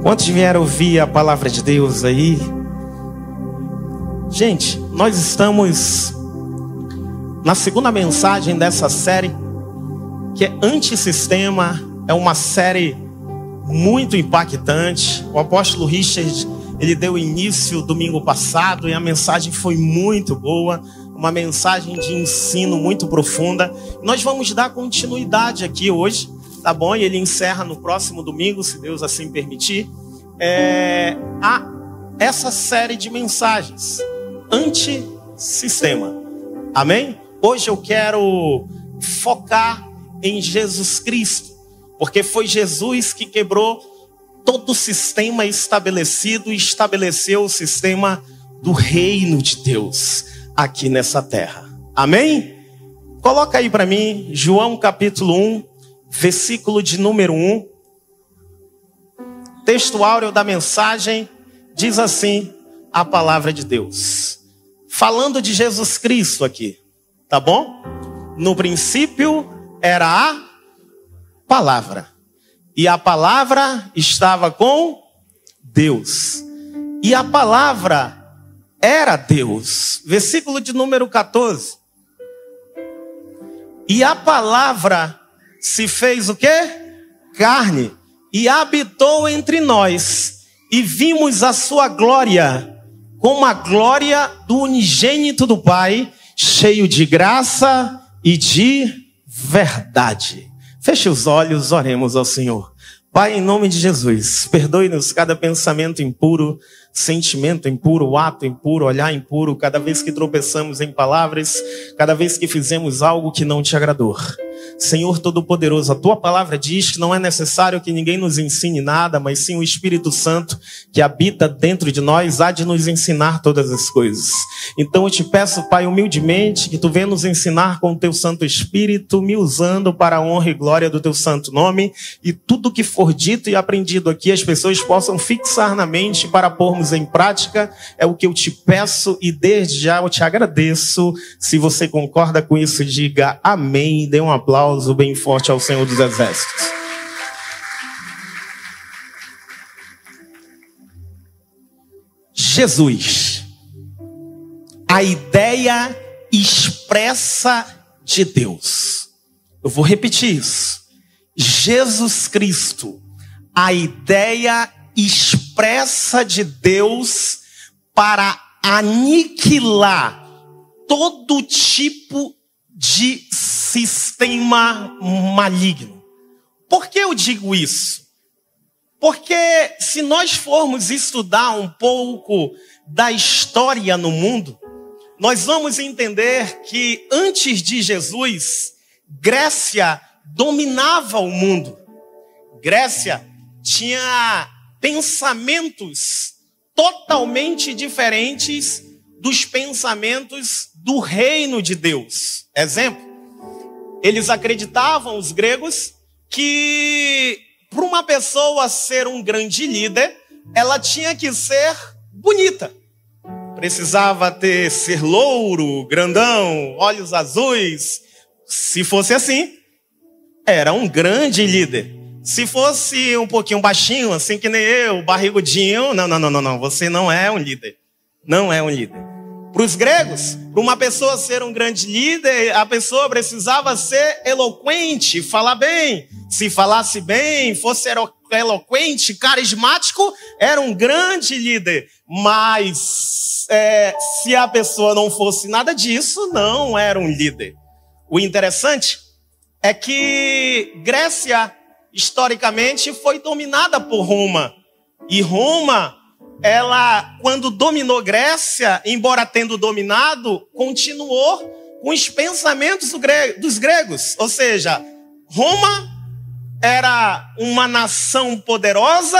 Quantos vieram ouvir a palavra de Deus aí? Gente, nós estamos na segunda mensagem dessa série, que é Antissistema. É uma série muito impactante. O apóstolo Richard, ele deu início domingo passado e a mensagem foi muito boa. Uma mensagem de ensino muito profunda. Nós vamos dar continuidade aqui hoje, tá bom? E ele encerra no próximo domingo, se Deus assim permitir, essa série de mensagens Antissistema. Amém? Hoje eu quero focar em Jesus Cristo, porque foi Jesus que quebrou todo o sistema estabelecido e estabeleceu o sistema do reino de Deus aqui nessa terra. Amém? Coloca aí para mim, João capítulo 1, versículo de número 1. Texto áureo da mensagem diz assim a palavra de Deus. Falando de Jesus Cristo aqui, tá bom? No princípio era a palavra. E a palavra estava com Deus. E a palavra era Deus. Versículo de número 14. E a palavra se fez o quê? Carne. E habitou entre nós. E vimos a sua glória, como a glória do unigênito do Pai, cheio de graça e de verdade. Feche os olhos, oremos ao Senhor. Pai, em nome de Jesus, perdoe-nos cada pensamento impuro, sentimento impuro, ato impuro, olhar impuro, cada vez que tropeçamos em palavras, cada vez que fizemos algo que não te agradou. Senhor Todo-Poderoso, a tua palavra diz que não é necessário que ninguém nos ensine nada, mas sim o Espírito Santo que habita dentro de nós há de nos ensinar todas as coisas. Então eu te peço, Pai, humildemente, que tu venha nos ensinar com o teu Santo Espírito, me usando para a honra e glória do teu santo nome, e tudo que for dito e aprendido aqui, as pessoas possam fixar na mente para pormos em prática. É o que eu te peço e desde já eu te agradeço. Se você concorda com isso, diga amém. Dê um aplauso bem forte ao Senhor dos Exércitos. Jesus, a ideia expressa de Deus. Eu vou repetir isso. Jesus Cristo, a ideia expressa de Deus para aniquilar todo tipo de sistema maligno. Por que eu digo isso? Porque se nós formos estudar um pouco da história no mundo, nós vamos entender que antes de Jesus, Grécia dominava o mundo. Grécia tinha pensamentos totalmente diferentes dos pensamentos do reino de Deus. Exemplo, eles acreditavam, os gregos, que para uma pessoa ser um grande líder, ela tinha que ser bonita. Precisava ser louro, grandão, olhos azuis. Se fosse assim, era um grande líder. Se fosse um pouquinho baixinho, assim que nem eu, barrigudinho, não, você não é um líder. Não é um líder. Para os gregos, para uma pessoa ser um grande líder, a pessoa precisava ser eloquente, falar bem. Se falasse bem, fosse eloquente, carismático, era um grande líder. Mas se a pessoa não fosse nada disso, não era um líder. O interessante é que Grécia, historicamente, foi dominada por Roma. E Roma, ela, quando dominou Grécia, embora tendo dominado, continuou com os pensamentos dos gregos. Ou seja, Roma era uma nação poderosa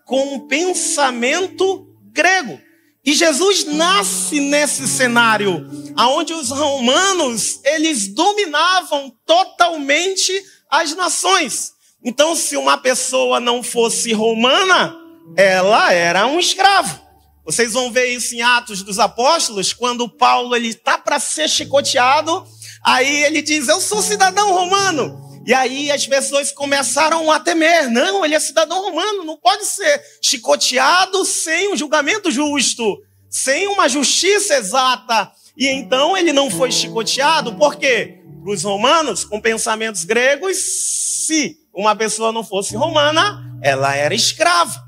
com um pensamento grego. E Jesus nasce nesse cenário, onde os romanos, eles dominavam totalmente as nações. Então, se uma pessoa não fosse romana, ela era um escravo. Vocês vão ver isso em Atos dos Apóstolos, quando Paulo está para ser chicoteado, aí ele diz, eu sou cidadão romano. E aí as pessoas começaram a temer. Não, ele é cidadão romano, não pode ser chicoteado sem um julgamento justo, sem uma justiça exata. E então ele não foi chicoteado, por quê? Para os romanos, com pensamentos gregos, se uma pessoa não fosse romana, ela era escrava.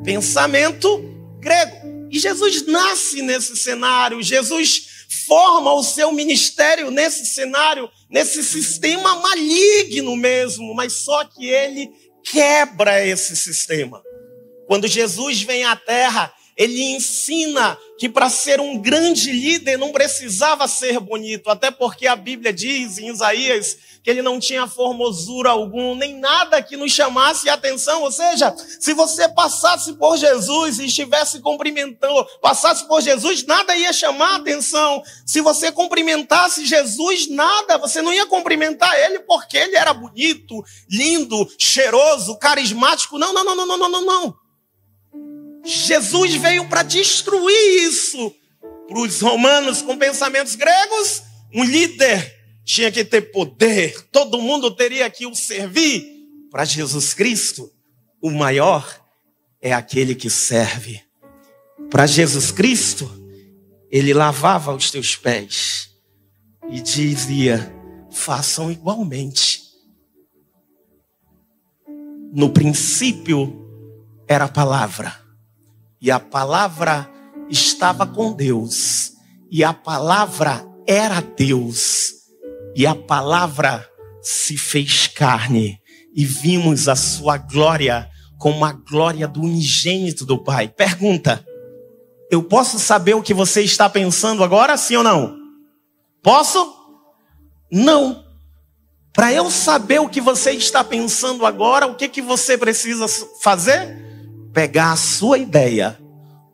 Pensamento grego. E Jesus nasce nesse cenário, Jesus forma o seu ministério nesse cenário, nesse sistema maligno mesmo, mas só que ele quebra esse sistema. Quando Jesus vem à terra, ele ensina que para ser um grande líder não precisava ser bonito, até porque a Bíblia diz em Isaías que ele não tinha formosura algum, nem nada que nos chamasse a atenção. Ou seja, se você passasse por Jesus e estivesse cumprimentando, passasse por Jesus, nada ia chamar a atenção. Se você cumprimentasse Jesus, nada, você não ia cumprimentar ele porque ele era bonito, lindo, cheiroso, carismático. Não, não, não, não, não, não, não. Jesus veio para destruir isso. Para os romanos com pensamentos gregos, um líder tinha que ter poder, todo mundo teria que o servir. Para Jesus Cristo, o maior é aquele que serve. Para Jesus Cristo, ele lavava os teus pés e dizia: façam igualmente. No princípio era a palavra, e a palavra estava com Deus, e a palavra era Deus, e a palavra se fez carne, e vimos a sua glória como a glória do unigênito do Pai. Pergunta: eu posso saber o que você está pensando agora, sim ou não? Posso? Não. Para eu saber o que você está pensando agora, o que você precisa fazer? Pegar a sua ideia,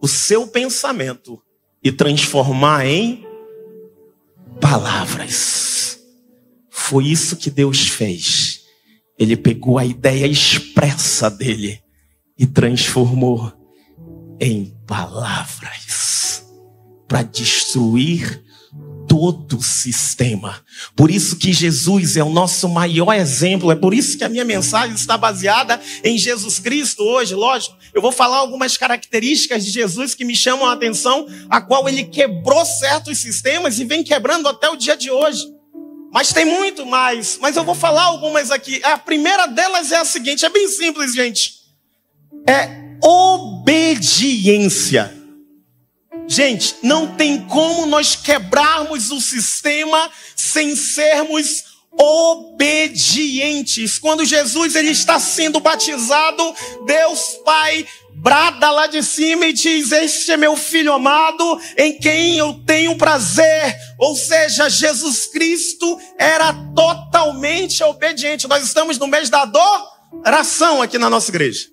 o seu pensamento e transformar em palavras. Foi isso que Deus fez. Ele pegou a ideia expressa dele e transformou em palavras para destruir todo o sistema. Por isso que Jesus é o nosso maior exemplo. É por isso que a minha mensagem está baseada em Jesus Cristo hoje. Lógico, eu vou falar algumas características de Jesus que me chamam a atenção, a qual ele quebrou certos sistemas e vem quebrando até o dia de hoje. Mas tem muito mais. Mas eu vou falar algumas aqui. A primeira delas é a seguinte, é bem simples, gente. É obediência. Gente, não tem como nós quebrarmos o sistema sem sermos obedientes. Quando Jesus ele está sendo batizado, Deus Pai brada lá de cima e diz: este é meu filho amado, em quem eu tenho prazer. Ou seja, Jesus Cristo era totalmente obediente. Nós estamos no mês da adoração aqui na nossa igreja.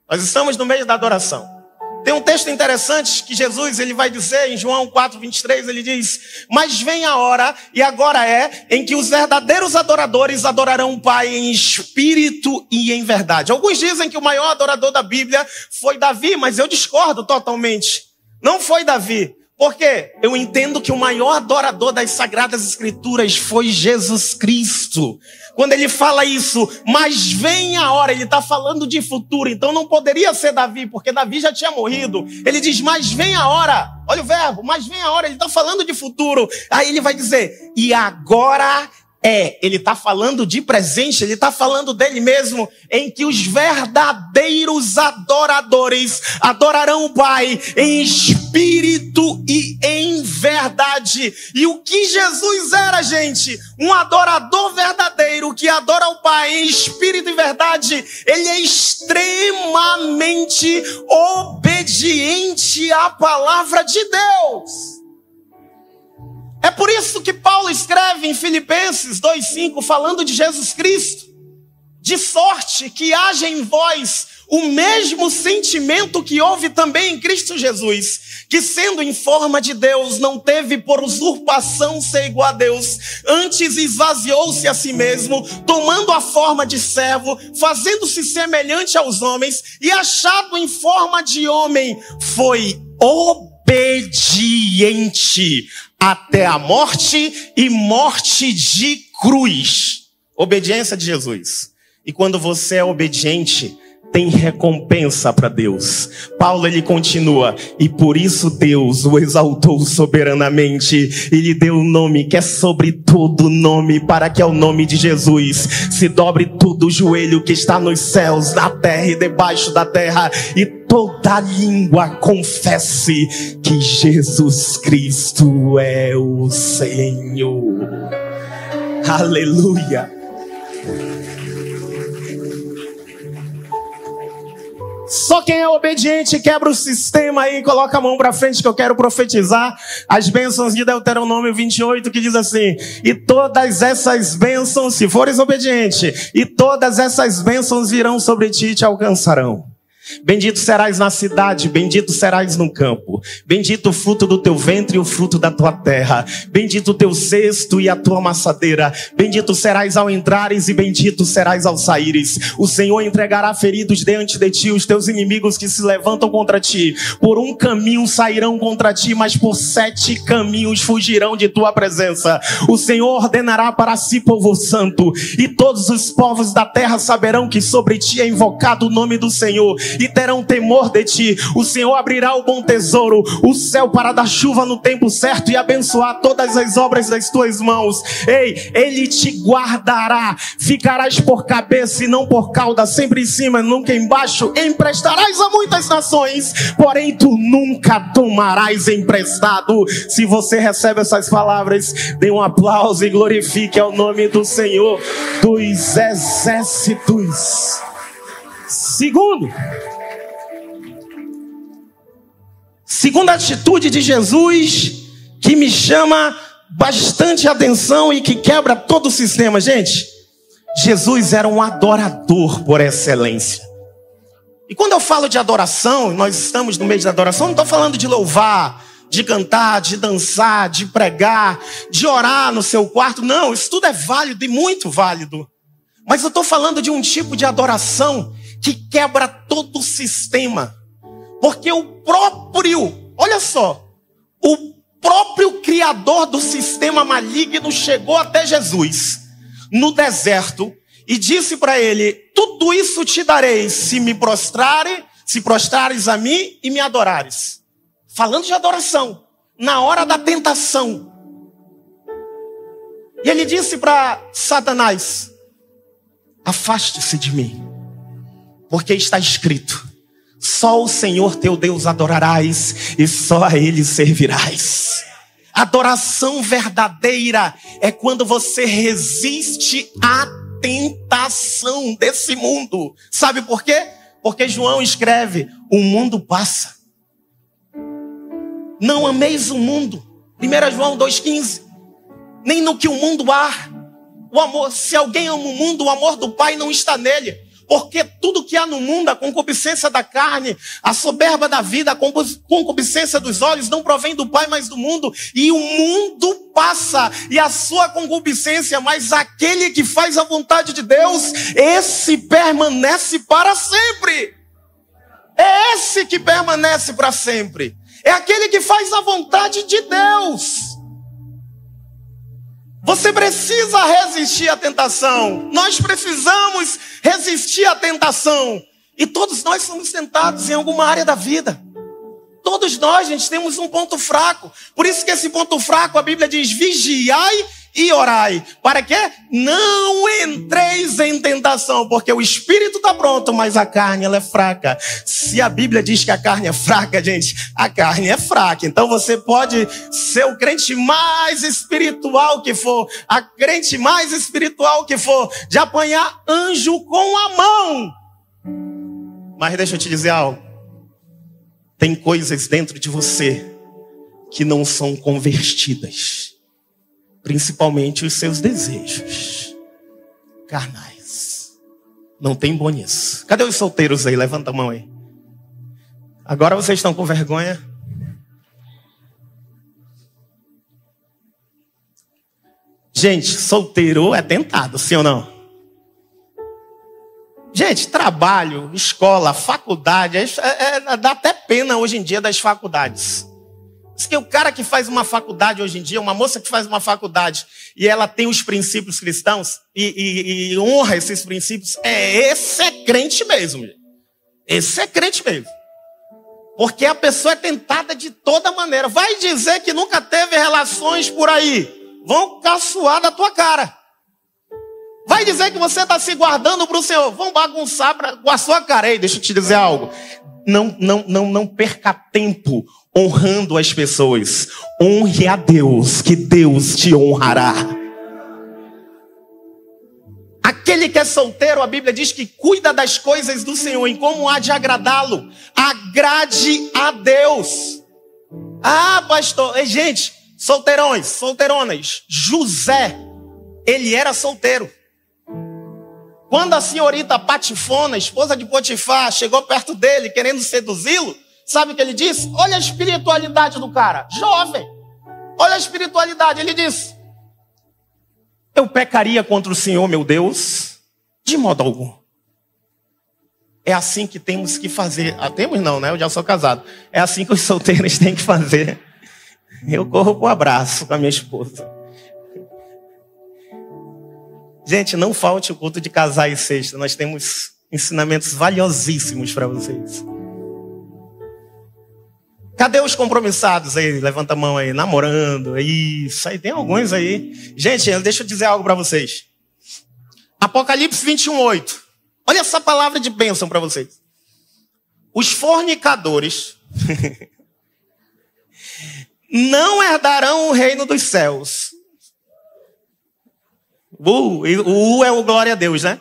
Nós estamos no mês da adoração. Tem um texto interessante que Jesus ele vai dizer em João 4:23, ele diz: mas vem a hora, e agora é, em que os verdadeiros adoradores adorarão o Pai em espírito e em verdade. Alguns dizem que o maior adorador da Bíblia foi Davi, mas eu discordo totalmente. Não foi Davi. Por quê? Eu entendo que o maior adorador das Sagradas Escrituras foi Jesus Cristo. Quando ele fala isso, mas vem a hora, ele está falando de futuro, então não poderia ser Davi, porque Davi já tinha morrido. Ele diz, mas vem a hora, olha o verbo, mas vem a hora, ele está falando de futuro. Aí ele vai dizer, e agora ele está falando de presente, ele está falando dele mesmo, em que os verdadeiros adoradores adorarão o Pai em espírito e em verdade. E o que Jesus era, gente? Um adorador verdadeiro que adora o Pai em espírito e verdade. Ele é extremamente obediente à palavra de Deus. É por isso que Paulo escreve em Filipenses 2:5, falando de Jesus Cristo: de sorte que haja em vós o mesmo sentimento que houve também em Cristo Jesus, que sendo em forma de Deus, não teve por usurpação ser igual a Deus, antes esvaziou-se a si mesmo, tomando a forma de servo, fazendo-se semelhante aos homens, e achado em forma de homem, foi obediente até a morte e morte de cruz. Obediência de Jesus. E quando você é obediente, tem recompensa para Deus. Paulo, ele continua: e por isso Deus o exaltou soberanamente e lhe deu um nome que é sobre todo nome, para que ao nome de Jesus se dobre todo o joelho que está nos céus, na terra e debaixo da terra, e toda língua confesse que Jesus Cristo é o Senhor. Aleluia. Só quem é obediente quebra o sistema aí, coloca a mão para frente que eu quero profetizar as bênçãos de Deuteronômio 28, que diz assim: e todas essas bênçãos, se fores obediente, e todas essas bênçãos virão sobre ti e te alcançarão. Bendito serás na cidade, bendito serás no campo. Bendito o fruto do teu ventre e o fruto da tua terra. Bendito o teu cesto e a tua amassadeira. Bendito serás ao entrares e bendito serás ao saíres. O Senhor entregará feridos diante de ti os teus inimigos que se levantam contra ti. Por um caminho sairão contra ti, mas por 7 caminhos fugirão de tua presença. O Senhor ordenará para si povo santo, e todos os povos da terra saberão que sobre ti é invocado o nome do Senhor, e terão temor de ti. O Senhor abrirá o bom tesouro, o céu, para dar chuva no tempo certo e abençoar todas as obras das tuas mãos. Ei, ele te guardará, ficarás por cabeça e não por cauda, sempre em cima, nunca embaixo. Emprestarás a muitas nações, porém tu nunca tomarás emprestado. Se você recebe essas palavras, dê um aplauso e glorifique ao nome do Senhor dos exércitos. Segunda atitude de Jesus, que me chama bastante atenção e que quebra todo o sistema. Gente, Jesus era um adorador por excelência. E quando eu falo de adoração, nós estamos no mês da adoração, não estou falando de louvar, de cantar, de dançar, de pregar, de orar no seu quarto. Não, isso tudo é válido e muito válido. Mas eu estou falando de um tipo de adoração que quebra todo o sistema. Porque o próprio criador do sistema maligno chegou até Jesus no deserto e disse para ele: tudo isso te darei se prostrares a mim e me adorares. Falando de adoração, na hora da tentação. E ele disse para Satanás: afaste-se de mim, porque está escrito: só o Senhor teu Deus adorarás e só a Ele servirás. Adoração verdadeira é quando você resiste à tentação desse mundo. Sabe por quê? Porque João escreve: o mundo passa. Não ameis o mundo. 1 João 2,15. Nem no que o mundo há. O amor, se alguém ama o mundo, o amor do Pai não está nele. Porque tudo que há no mundo, a concupiscência da carne, a soberba da vida, a concupiscência dos olhos, não provém do Pai, mas do mundo. E o mundo passa, e a sua concupiscência, mas aquele que faz a vontade de Deus, esse permanece para sempre. É esse que permanece para sempre. É aquele que faz a vontade de Deus. Você precisa resistir à tentação. Nós precisamos resistir à tentação. E todos nós somos tentados em alguma área da vida. Todos nós, gente, temos um ponto fraco. Por isso que esse ponto fraco, a Bíblia diz: vigiai e orai. Para quê? Não entreis em tentação, porque o espírito está pronto, mas a carne ela é fraca. Se a Bíblia diz que a carne é fraca, gente, a carne é fraca. Então você pode ser o crente mais espiritual que for, a crente mais espiritual que for, de apanhar anjo com a mão. Mas deixa eu te dizer algo. Tem coisas dentro de você que não são convertidas. Principalmente os seus desejos carnais. Não tem bom nisso. Cadê os solteiros aí? Levanta a mão aí. Agora vocês estão com vergonha? Gente, solteiro é tentado, sim ou não? Gente, trabalho, escola, faculdade, dá até pena hoje em dia das faculdades. Diz que o cara que faz uma faculdade hoje em dia, uma moça que faz uma faculdade e ela tem os princípios cristãos e honra esses princípios, esse é crente mesmo. Esse é crente mesmo. Porque a pessoa é tentada de toda maneira. Vai dizer que nunca teve relações por aí. Vão caçoar da tua cara. Vai dizer que você está se guardando para o Senhor. Vão bagunçar com a sua cara. Ei, deixa eu te dizer algo. Não perca tempo honrando as pessoas. Honre a Deus, que Deus te honrará. Aquele que é solteiro, a Bíblia diz que cuida das coisas do Senhor, em como há de agradá-lo. Agrade a Deus. Ah, pastor. Ei, gente, solteirões, solteironas. José, ele era solteiro. Quando a senhorita Patifona, esposa de Potifar, chegou perto dele querendo seduzi-lo, sabe o que ele disse? Olha a espiritualidade do cara, jovem. Olha a espiritualidade. Ele disse: eu pecaria contra o Senhor, meu Deus, de modo algum. É assim que temos que fazer. Ah, temos não, né? Eu já sou casado. É assim que os solteiros têm que fazer. Eu corro pro abraço com a minha esposa. Gente, não falte o culto de casais e sexta. Nós temos ensinamentos valiosíssimos para vocês. Cadê os compromissados aí? Levanta a mão aí, namorando. Isso aí, tem alguns aí. Gente, deixa eu dizer algo para vocês. Apocalipse 21:8. Olha essa palavra de bênção para vocês. Os fornicadores não herdarão o reino dos céus. O é o glória a Deus, né?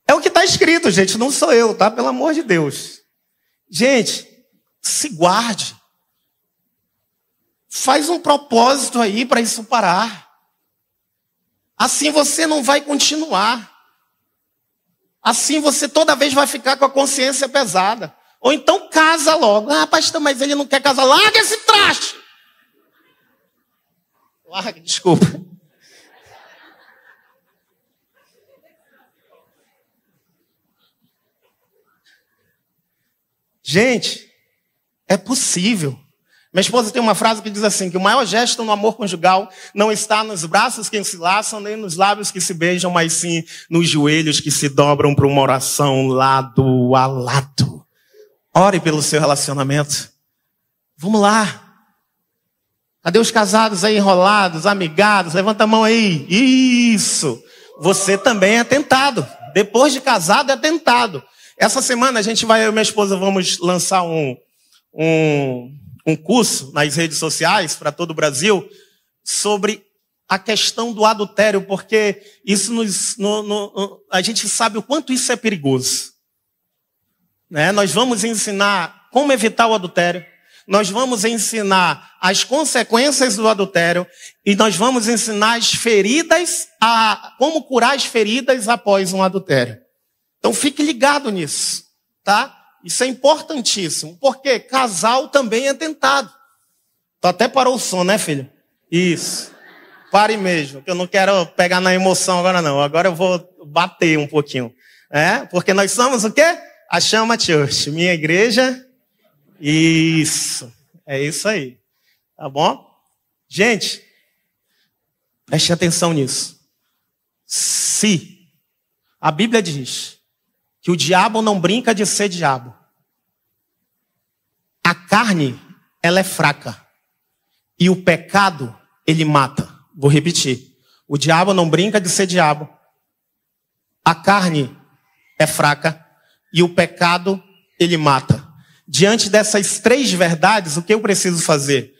É o que está escrito, gente. Não sou eu, tá? Pelo amor de Deus. Gente, se guarde. Faz um propósito aí para isso parar. Assim você não vai continuar. Assim você toda vez vai ficar com a consciência pesada. Ou então casa logo. Ah, pastor, mas ele não quer casar. Larga esse traste. Larga, desculpa. Gente, é possível. Minha esposa tem uma frase que diz assim, que o maior gesto no amor conjugal não está nos braços que se laçam, nem nos lábios que se beijam, mas sim nos joelhos que se dobram para uma oração lado a lado. Ore pelo seu relacionamento. Vamos lá. Cadê os casados aí enrolados, amigados? Levanta a mão aí. Isso. Você também é tentado. Depois de casado é tentado. Essa semana eu e minha esposa vamos lançar um curso nas redes sociais para todo o Brasil sobre a questão do adultério, porque isso a gente sabe o quanto isso é perigoso. Né? Nós vamos ensinar como evitar o adultério, nós vamos ensinar as consequências do adultério e nós vamos ensinar como curar as feridas após um adultério. Então fique ligado nisso, tá? Isso é importantíssimo, porque casal também é tentado. Tu até parou o som, né, filho? Isso. Pare mesmo, que eu não quero pegar na emoção agora não. Agora eu vou bater um pouquinho. Porque nós somos o quê? A Chama Church, minha igreja. Isso. É isso aí. Tá bom? Gente, preste atenção nisso. Se a Bíblia diz que o diabo não brinca de ser diabo. A carne, ela é fraca. E o pecado, ele mata. Vou repetir. O diabo não brinca de ser diabo. A carne é fraca. E o pecado, ele mata. Diante dessas três verdades, o que eu preciso fazer?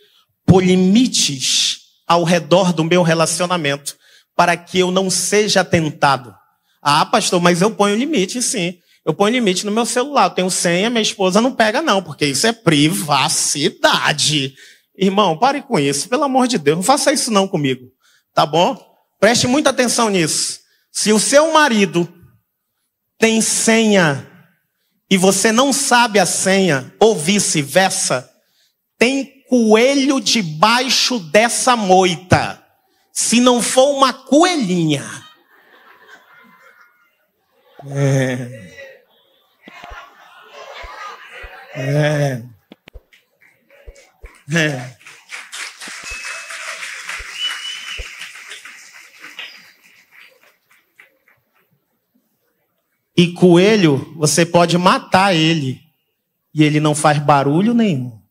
Pôr limites ao redor do meu relacionamento, para que eu não seja tentado. Ah, pastor, mas eu ponho limite, sim. Eu ponho limite no meu celular. Eu tenho senha, minha esposa não pega não, porque isso é privacidade. Irmão, pare com isso. Pelo amor de Deus, não faça isso não comigo. Tá bom? Preste muita atenção nisso. Se o seu marido tem senha e você não sabe a senha, ou vice-versa, tem coelho debaixo dessa moita. Se não for uma coelhinha. É. E coelho, você pode matar ele. E ele não faz barulho nenhum.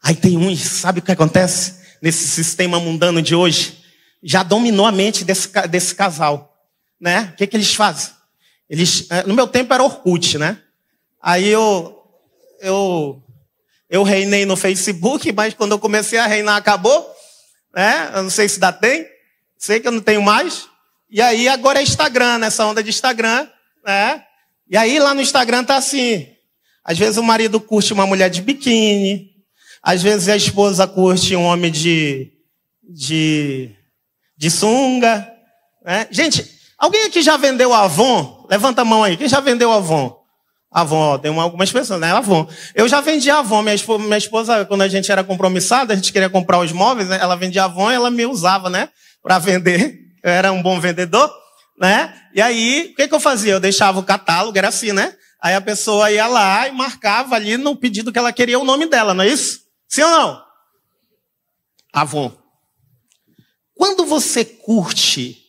Aí tem uns, sabe o que acontece? Nesse sistema mundano de hoje, já dominou a mente desse casal, né? O que eles fazem? No meu tempo era Orkut, né? Aí eu reinei no Facebook, mas quando eu comecei a reinar acabou, né? Eu não sei se dá tem, sei que eu não tenho mais. E aí agora é Instagram, nessa onda de Instagram, né? E aí lá no Instagram tá assim, às vezes o marido curte uma mulher de biquíni, às vezes a esposa curte um homem de sunga, né? Gente, alguém aqui já vendeu Avon? Levanta a mão aí. Quem já vendeu Avon? Avon, tem algumas pessoas, né? Avon. Eu já vendi Avon. Minha esposa, quando a gente era compromissada, a gente queria comprar os móveis, né? Ela vendia Avon e ela me usava, né? Para vender. Eu era um bom vendedor, né? E aí, o que eu fazia? Eu deixava o catálogo, era assim, né? Aí a pessoa ia lá e marcava ali no pedido que ela queria o nome dela, não é isso? Sim ou não? Avon. Quando você curte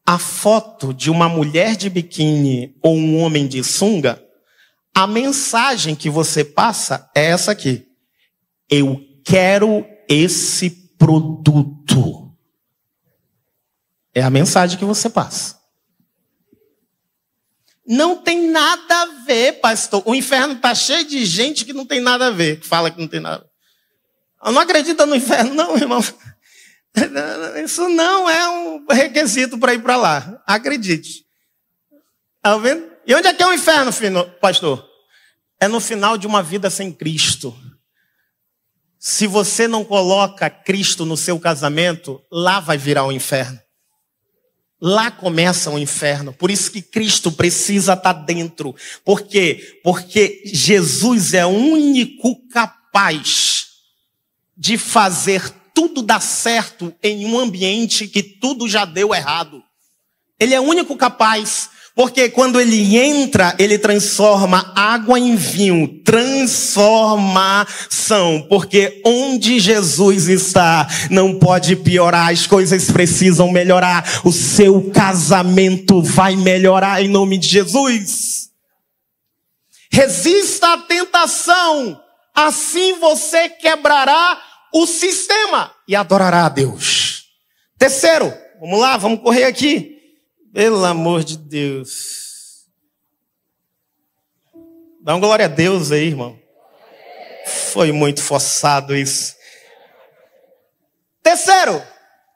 a foto de uma mulher de biquíni ou um homem de sunga, a mensagem que você passa é essa aqui. Eu quero esse produto. É a mensagem que você passa. Não tem nada a ver, pastor. O inferno está cheio de gente que não tem nada a ver, que fala que não tem nada a ver. Eu não acredito no inferno, não, irmão. Isso não é um requisito para ir para lá. Acredite. Tá vendo? E onde é que é o inferno, pastor? É no final de uma vida sem Cristo. Se você não coloca Cristo no seu casamento, lá vai virar o inferno. Lá começa o inferno. Por isso que Cristo precisa estar dentro. Por quê? Porque Jesus é o único capaz de fazer tudo dar certo em um ambiente que tudo já deu errado. Ele é o único capaz, porque quando ele entra, ele transforma água em vinho, transformação, porque onde Jesus está, não pode piorar, as coisas precisam melhorar, o seu casamento vai melhorar em nome de Jesus. Resista à tentação, assim você quebrará o sistema e adorará a Deus. Terceiro, vamos lá, vamos correr aqui. Pelo amor de Deus. Dá uma glória a Deus aí, irmão. Foi muito forçado isso. Terceiro,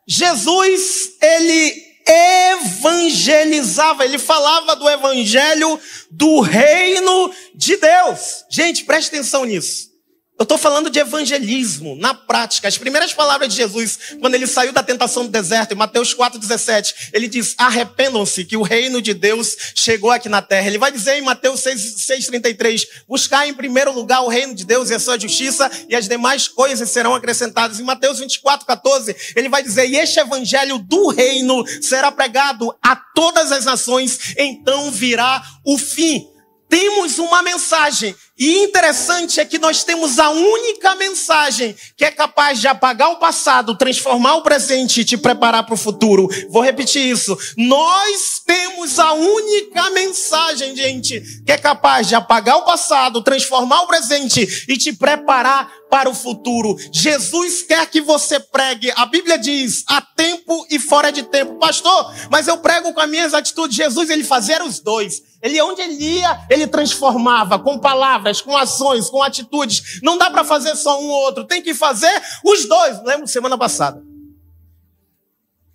Jesus, ele evangelizava, ele falava do evangelho do reino de Deus. Gente, preste atenção nisso. Eu estou falando de evangelismo, na prática. As primeiras palavras de Jesus, quando ele saiu da tentação do deserto, em Mateus 4,17, ele diz, arrependam-se que o reino de Deus chegou aqui na terra. Ele vai dizer em Mateus 6,33, buscar em primeiro lugar o reino de Deus e a sua justiça, e as demais coisas serão acrescentadas. Em Mateus 24,14, ele vai dizer, e este evangelho do reino será pregado a todas as nações, então virá o fim. Temos uma mensagem, e interessante é que nós temos a única mensagem que é capaz de apagar o passado, transformar o presente e te preparar para o futuro. Vou repetir isso. Nós temos a única mensagem, gente, que é capaz de apagar o passado, transformar o presente e te preparar para o futuro. Jesus quer que você pregue. A Bíblia diz, há tempo e fora de tempo. Pastor, mas eu prego com as minhas atitudes. Jesus, ele fazia os dois. Ele, onde ele ia, ele transformava com palavras, com ações, com atitudes. Não dá para fazer só um ou outro. Tem que fazer os dois. Lembro semana passada.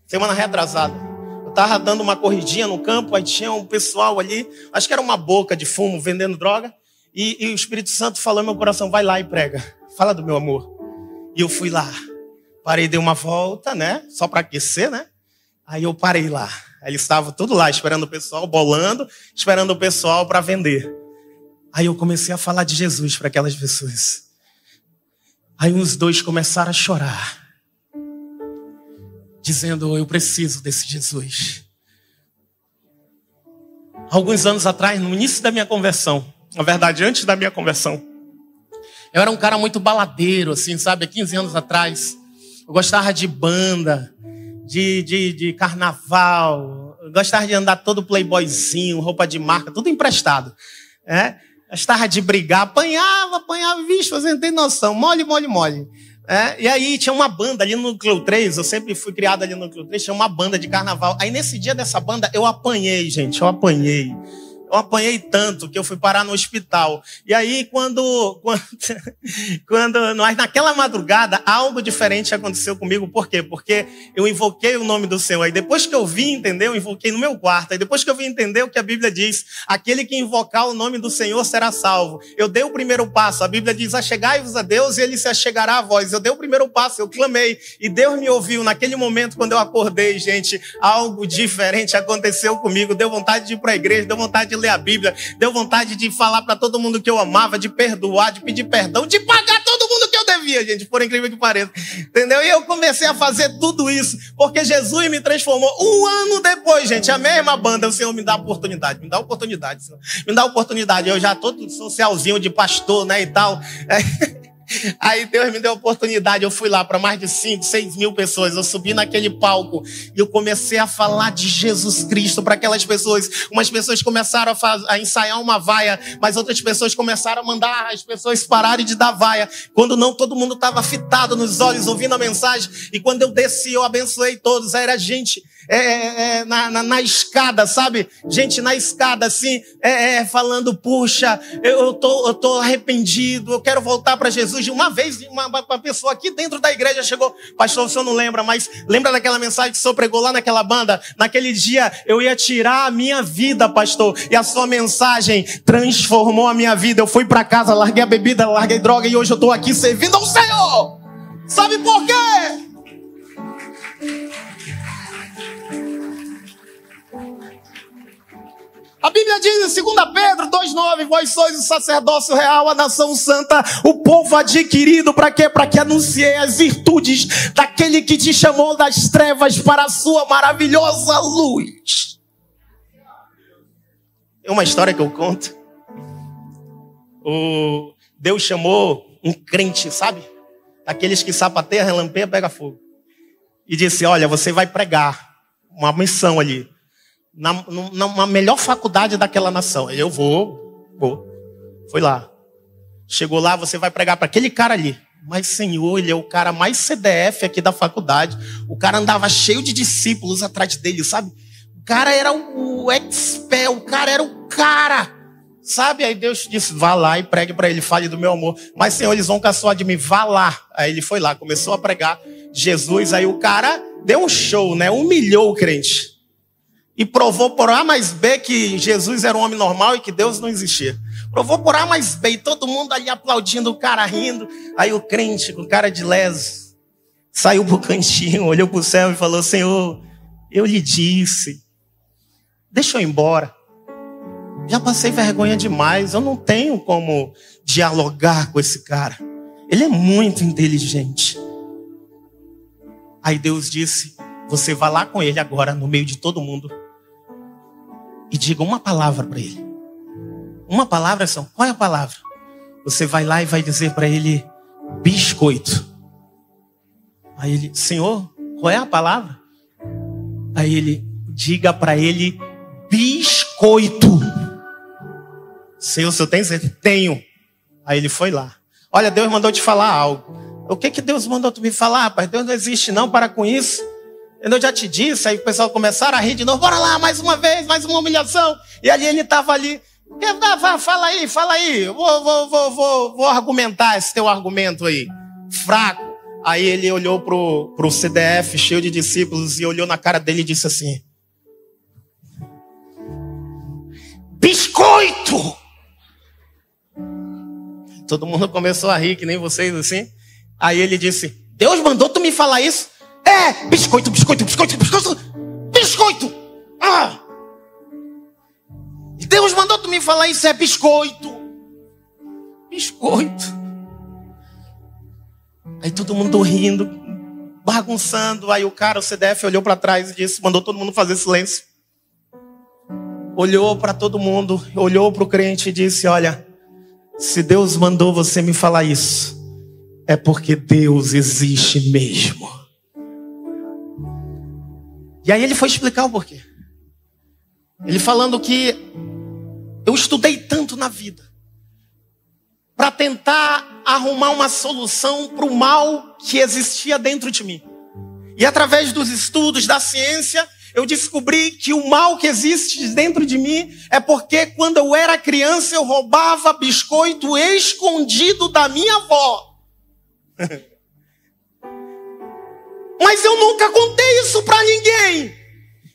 Semana retrasada. Eu estava dando uma corridinha no campo, aí tinha um pessoal ali, acho que era uma boca de fumo, vendendo droga. E o Espírito Santo falou no meu coração, vai lá e prega. Fala do meu amor. E eu fui lá. Parei, dei uma volta, né? Só para aquecer, né? Aí eu parei lá. Aí eles estavam tudo lá, esperando o pessoal, bolando, esperando o pessoal para vender. Aí eu comecei a falar de Jesus para aquelas pessoas. Aí uns dois começaram a chorar. Dizendo, eu preciso desse Jesus. Alguns anos atrás, no início da minha conversão, na verdade, antes da minha conversão, eu era um cara muito baladeiro, assim, sabe? Há 15 anos atrás, eu gostava de banda, de carnaval, eu gostava de andar todo playboyzinho, roupa de marca, tudo emprestado. Gostava de brigar, apanhava, vixe, você não tem noção, mole. E aí tinha uma banda ali no Núcleo 3, eu sempre fui criado ali no Núcleo 3, tinha uma banda de carnaval. Aí nesse dia dessa banda eu apanhei, gente, eu apanhei tanto que eu fui parar no hospital. E aí quando nós, naquela madrugada, algo diferente aconteceu comigo. Por quê? Porque eu invoquei o nome do Senhor. Aí depois que eu vim entender, eu invoquei no meu quarto. Aí depois que eu vim entender o que a Bíblia diz, aquele que invocar o nome do Senhor será salvo. Eu dei o primeiro passo. A Bíblia diz, achegai-vos a Deus e Ele se achegará a vós. Eu dei o primeiro passo, eu clamei. E Deus me ouviu. Naquele momento, quando eu acordei, gente, algo diferente aconteceu comigo. Deu vontade de ir para a igreja, deu vontade de ler a Bíblia, deu vontade de falar para todo mundo que eu amava, de perdoar, de pedir perdão, de pagar todo mundo que eu devia, gente, por incrível que pareça, entendeu? E eu comecei a fazer tudo isso, porque Jesus me transformou. Um ano depois, gente, a mesma banda, o Senhor me dá oportunidade, Senhor. Me dá oportunidade, eu já todo socialzinho de pastor, né, e tal. Aí Deus me deu a oportunidade, eu fui lá para mais de 5, 6 mil pessoas, eu subi naquele palco e eu comecei a falar de Jesus Cristo para aquelas pessoas. Umas pessoas começaram a ensaiar uma vaia, mas outras pessoas começaram a mandar as pessoas pararem de dar vaia. Quando não, todo mundo estava fitado nos olhos, ouvindo a mensagem. E quando eu desci, eu abençoei todos. Aí era gente na escada, sabe? Gente na escada, assim, falando, puxa, eu tô arrependido, eu quero voltar para Jesus. De uma vez, uma pessoa aqui dentro da igreja chegou, pastor, o senhor não lembra, mas lembra daquela mensagem que o senhor pregou lá naquela banda? Naquele dia eu ia tirar a minha vida, pastor, e a sua mensagem transformou a minha vida. Eu fui para casa, larguei a bebida, larguei droga e hoje eu tô aqui servindo ao Senhor. Sabe por quê? A Bíblia diz em 2 Pedro 2,9, vós sois o sacerdócio real, a nação santa, o povo adquirido, para quê? Para que anuncie as virtudes daquele que te chamou das trevas para a sua maravilhosa luz. É uma história que eu conto. Deus chamou um crente, sabe? Daqueles que sapateia, relampeia, pega fogo. E disse, olha, você vai pregar uma missão ali. Na melhor faculdade daquela nação. Eu vou. Foi lá. Chegou lá, você vai pregar para aquele cara ali. Mas, Senhor, ele é o cara mais CDF aqui da faculdade. O cara andava cheio de discípulos atrás dele, sabe? O cara era o expert, o cara era o cara. Sabe? Aí Deus disse, vá lá e pregue para ele, fale do meu amor. Mas, Senhor, eles vão caçoar de mim, vá lá. Aí ele foi lá, começou a pregar Jesus. Aí o cara deu um show, né? Humilhou o crente. E provou por A mais B que Jesus era um homem normal e que Deus não existia. Provou por A mais B e todo mundo ali aplaudindo, o cara rindo. Aí o crente, com cara de leso, saiu pro cantinho, olhou pro céu e falou, Senhor, eu lhe disse, deixa eu ir embora. Já passei vergonha demais, eu não tenho como dialogar com esse cara. Ele é muito inteligente. Aí Deus disse, você vai lá com ele agora, no meio de todo mundo, e diga uma palavra para ele. Uma palavra só. Qual é a palavra? Você vai lá e vai dizer para ele, biscoito. Aí ele, Senhor, qual é a palavra? Aí ele, diga para ele, biscoito. Senhor, se eu tenho certeza? Tenho. Aí ele foi lá. Olha, Deus mandou te falar algo. O que Deus mandou tu me falar, rapaz? Deus não existe não, para com isso. Eu já te disse, aí o pessoal começaram a rir de novo. Bora lá, mais uma vez, mais uma humilhação. E ali ele estava ali. Fala aí. Vou argumentar esse teu argumento aí. Fraco. Aí ele olhou pro CDF, cheio de discípulos, e olhou na cara dele e disse assim, biscoito! Todo mundo começou a rir, que nem vocês assim. Aí ele disse, Deus mandou tu me falar isso? Biscoito. Ah! Deus mandou tu me falar isso, biscoito. Aí todo mundo rindo, bagunçando. Aí o CDF olhou para trás e disse, mandou todo mundo fazer silêncio. olhou para todo mundo, olhou para o crente e disse: olha, se Deus mandou você me falar isso, é porque Deus existe mesmo. E aí ele foi explicar o porquê. Ele falando que eu estudei tanto na vida para tentar arrumar uma solução para o mal que existia dentro de mim. E através dos estudos da ciência, eu descobri que o mal que existe dentro de mim é porque quando eu era criança eu roubava biscoito escondido da minha avó. Mas eu nunca contei isso para ninguém.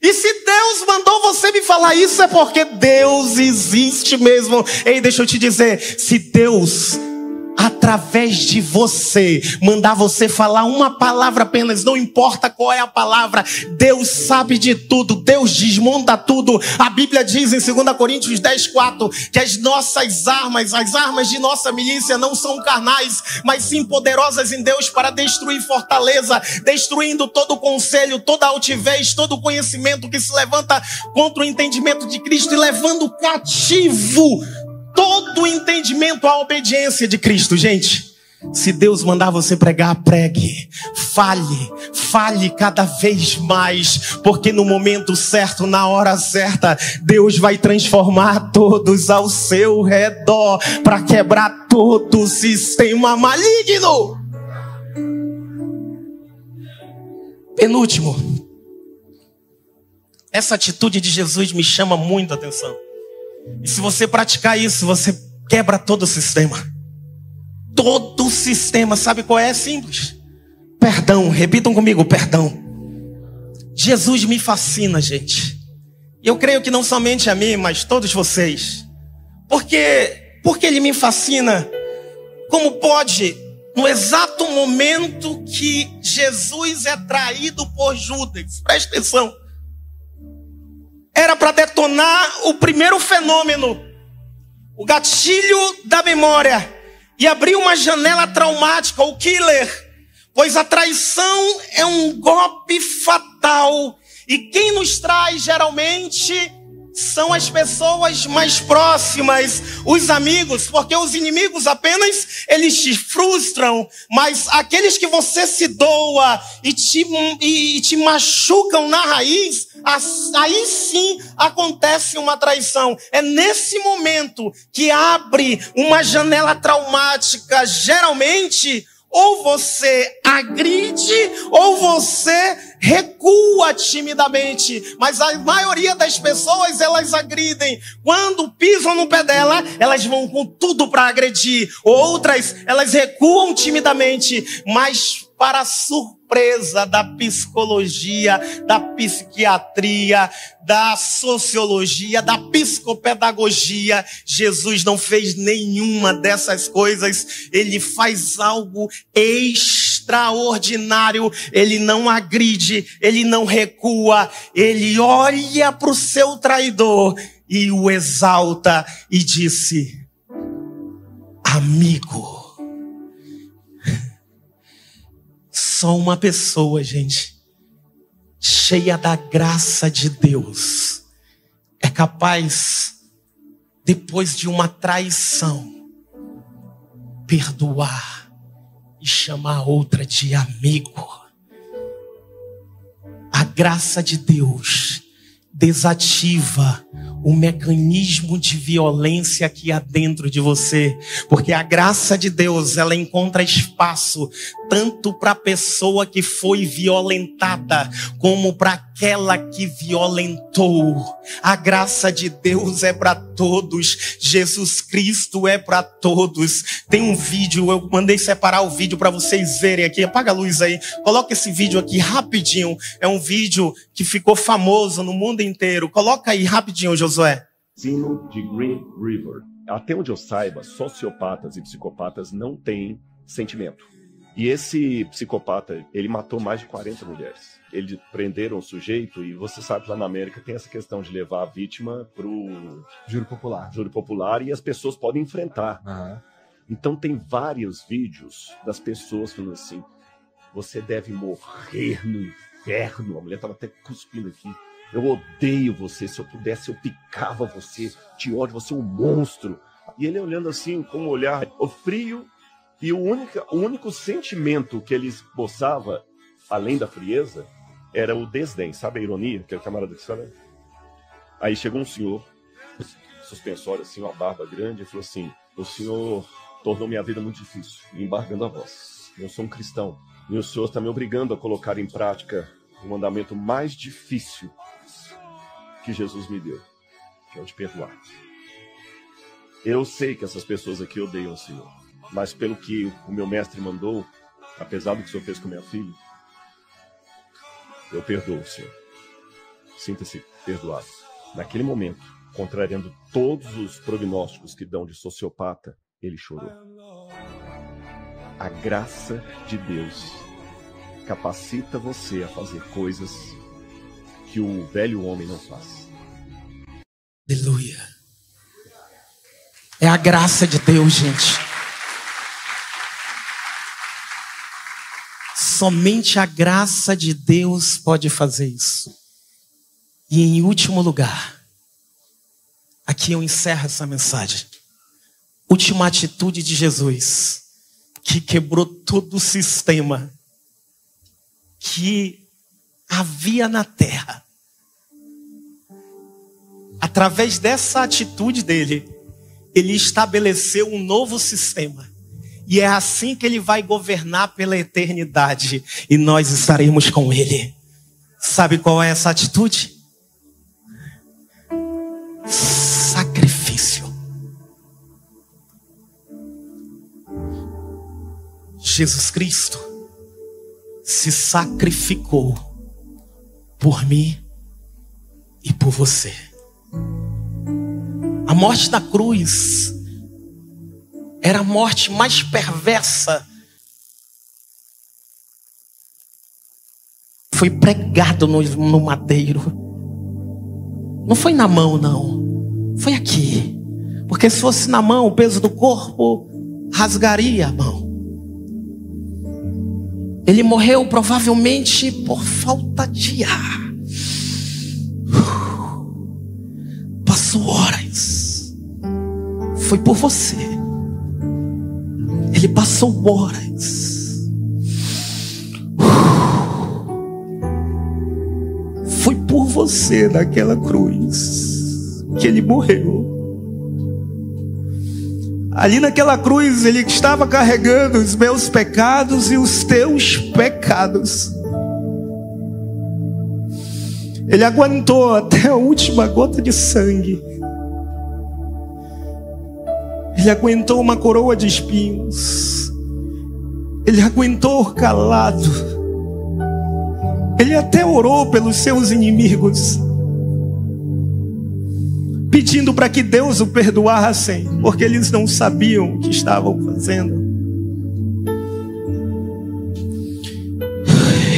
E se Deus mandou você me falar isso, é porque Deus existe mesmo. Ei, deixa eu te dizer, se Deus, através de você, mandar você falar uma palavra apenas, não importa qual é a palavra, Deus sabe de tudo, Deus desmonta tudo. A Bíblia diz em 2 Coríntios 10:4 que as nossas armas, as armas de nossa milícia não são carnais, mas sim poderosas em Deus para destruir fortaleza, destruindo todo conselho, toda altivez, todo conhecimento que se levanta contra o entendimento de Cristo e levando cativo todo o entendimento à obediência de Cristo. Gente, se Deus mandar você pregar, pregue. Fale cada vez mais, porque no momento certo, na hora certa, Deus vai transformar todos ao seu redor para quebrar todo o sistema maligno. Penúltimo, essa atitude de Jesus me chama muito a atenção. E se você praticar isso, você quebra todo o sistema. Todo o sistema, sabe qual é? É simples. Perdão, repitam comigo, perdão. Jesus me fascina, gente. E eu creio que não somente a mim, mas todos vocês. Porque ele me fascina. Como pode, no exato momento que Jesus é traído por Judas, presta atenção, era para detonar o primeiro fenômeno, o gatilho da memória, e abrir uma janela traumática, o killer, pois a traição é um golpe fatal, e quem nos traz geralmente são as pessoas mais próximas, os amigos, porque os inimigos apenas, eles te frustram, mas aqueles que você se doa e te machucam na raiz, aí sim acontece uma traição. É nesse momento que abre uma janela traumática, geralmente, ou você agride, ou você recua timidamente. Mas a maioria das pessoas, elas agridem. Quando pisam no pé dela, elas vão com tudo para agredir. Outras, elas recuam timidamente. Mas para a surpresa da psicologia, da psiquiatria, da sociologia, da psicopedagogia, Jesus não fez nenhuma dessas coisas. Ele faz algo extraordinário. Ele não agride, ele não recua, ele olha para o seu traidor e o exalta e disse: amigo. Só uma pessoa, gente, cheia da graça de Deus, é capaz, depois de uma traição, perdoar e chamar a outra de amigo. A graça de Deus desativa o mecanismo de violência que há dentro de você, porque a graça de Deus, ela encontra espaço tanto para a pessoa que foi violentada, como para aquela que violentou. A graça de Deus é para todos, Jesus Cristo é para todos. Tem um vídeo, eu mandei separar o vídeo para vocês verem aqui, apaga a luz aí, coloca esse vídeo aqui rapidinho, é um vídeo que ficou famoso no mundo inteiro, coloca aí rapidinho, Josué. Sino de Green River. Até onde eu saiba, sociopatas e psicopatas não têm sentimento. E esse psicopata, ele matou mais de 40 mulheres. Eles prenderam o sujeito e você sabe que lá na América tem essa questão de levar a vítima pro júri popular. Júri popular e as pessoas podem enfrentar. Uhum. Então tem vários vídeos das pessoas falando assim: você deve morrer no inferno. A mulher estava até cuspindo aqui. Eu odeio você. Se eu pudesse, eu picava você. Te ódio, você é um monstro. E ele olhando assim, com um olhar frio. E o único sentimento que ele esboçava, além da frieza, era o desdém. Sabe a ironia? Aquele camarada que sabe? Aí chegou um senhor, suspensório, assim, uma barba grande, e falou assim: o senhor tornou minha vida muito difícil, embargando a voz. Eu sou um cristão. E o senhor está me obrigando a colocar em prática o mandamento mais difícil que Jesus me deu, que é o de perdoar. Eu sei que essas pessoas aqui odeiam o Senhor, mas pelo que o meu mestre mandou, apesar do que o Senhor fez com minha filha, eu perdoo o Senhor. Sinta-se perdoado. Naquele momento, contrariando todos os prognósticos que dão de sociopata, ele chorou. A graça de Deus capacita você a fazer coisas que o velho homem não faz. Aleluia. É a graça de Deus, gente. Somente a graça de Deus pode fazer isso. E em último lugar, aqui eu encerro essa mensagem. Última atitude de Jesus, que quebrou todo o sistema que havia na terra. Através dessa atitude dele, ele estabeleceu um novo sistema. E é assim que ele vai governar pela eternidade. E nós estaremos com ele. Sabe qual é essa atitude? Sacrifício. Jesus Cristo se sacrificou por mim e por você. A morte da cruz era a morte mais perversa. Foi pregado no madeiro. Não foi na mão, não. Foi aqui. Porque se fosse na mão, o peso do corpo rasgaria a mão. Ele morreu provavelmente por falta de ar. Passou horas. Foi por você. Ele passou horas. Foi por você naquela cruz que ele morreu. Ali naquela cruz ele estava carregando os meus pecados e os teus pecados. Ele aguentou até a última gota de sangue. Ele aguentou uma coroa de espinhos. Ele aguentou calado. Ele até orou pelos seus inimigos, pedindo para que Deus o perdoasse, porque eles não sabiam o que estavam fazendo.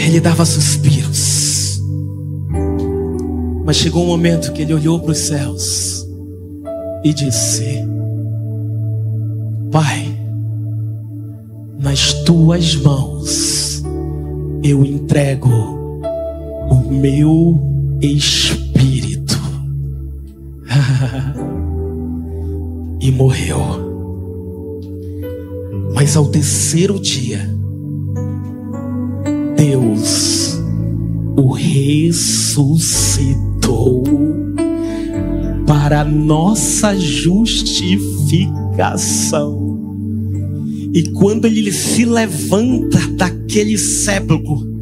Ele dava suspiros. Mas chegou um momento que ele olhou para os céus e disse: Pai, nas tuas mãos eu entrego o meu espírito. E morreu. Mas ao terceiro dia, Deus o ressuscitou para nossa justificação. E quando ele se levanta daquele sepulcro,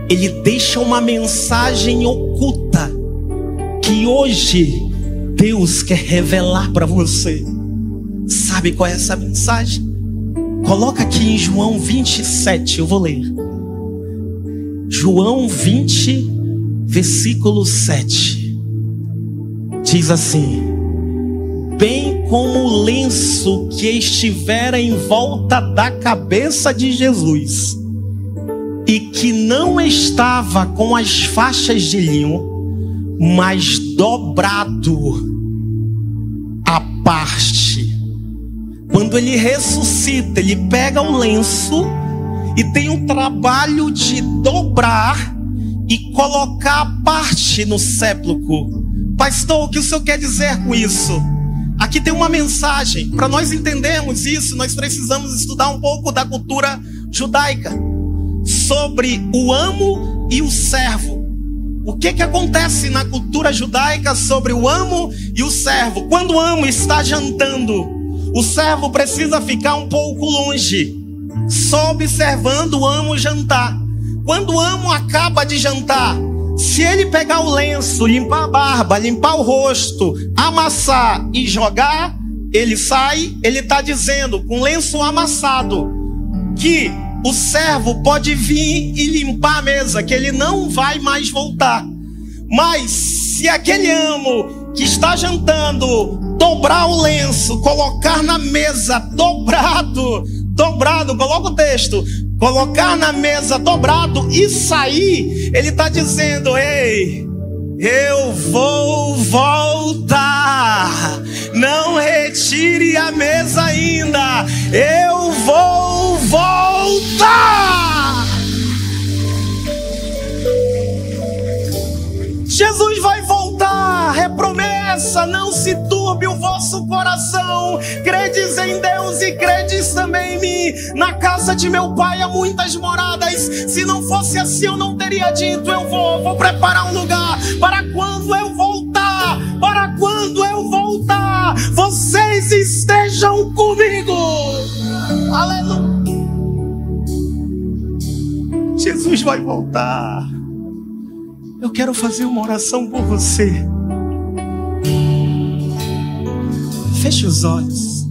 ele deixa uma mensagem oculta que hoje Deus quer revelar para você. Sabe qual é essa mensagem? Coloca aqui em João 27, eu vou ler. João 20, versículo 7. Diz assim: bem como o lenço que estivera em volta da cabeça de Jesus, e que não estava com as faixas de linho, mas dobrado à parte. Quando ele ressuscita, ele pega o lenço e tem um trabalho de dobrar, e colocar parte no sepulcro. Pastor, o que o senhor quer dizer com isso? Aqui tem uma mensagem. Para nós entendermos isso, nós precisamos estudar um pouco da cultura judaica sobre o amo e o servo. O que acontece na cultura judaica sobre o amo e o servo? Quando o amo está jantando, o servo precisa ficar um pouco longe, só observando o amo jantar. Quando o amo acaba de jantar, se ele pegar o lenço, limpar a barba, limpar o rosto, amassar e jogar, ele sai. Ele está dizendo, com o lenço amassado, que o servo pode vir e limpar a mesa, que ele não vai mais voltar. Mas se aquele amo que está jantando dobrar o lenço, colocar na mesa dobrado, coloca o texto, colocar na mesa dobrado e sair, ele está dizendo: ei, eu vou voltar, não retire a mesa ainda, eu vou voltar. Jesus vai voltar, é promessa, não se turbe o vosso coração. Credes em Deus e credes também em mim. Na casa de meu pai há muitas moradas. Se não fosse assim eu não teria dito, eu vou preparar um lugar para quando eu voltar, vocês estejam comigo. Aleluia. Jesus vai voltar. Eu quero fazer uma oração por você. Feche os olhos.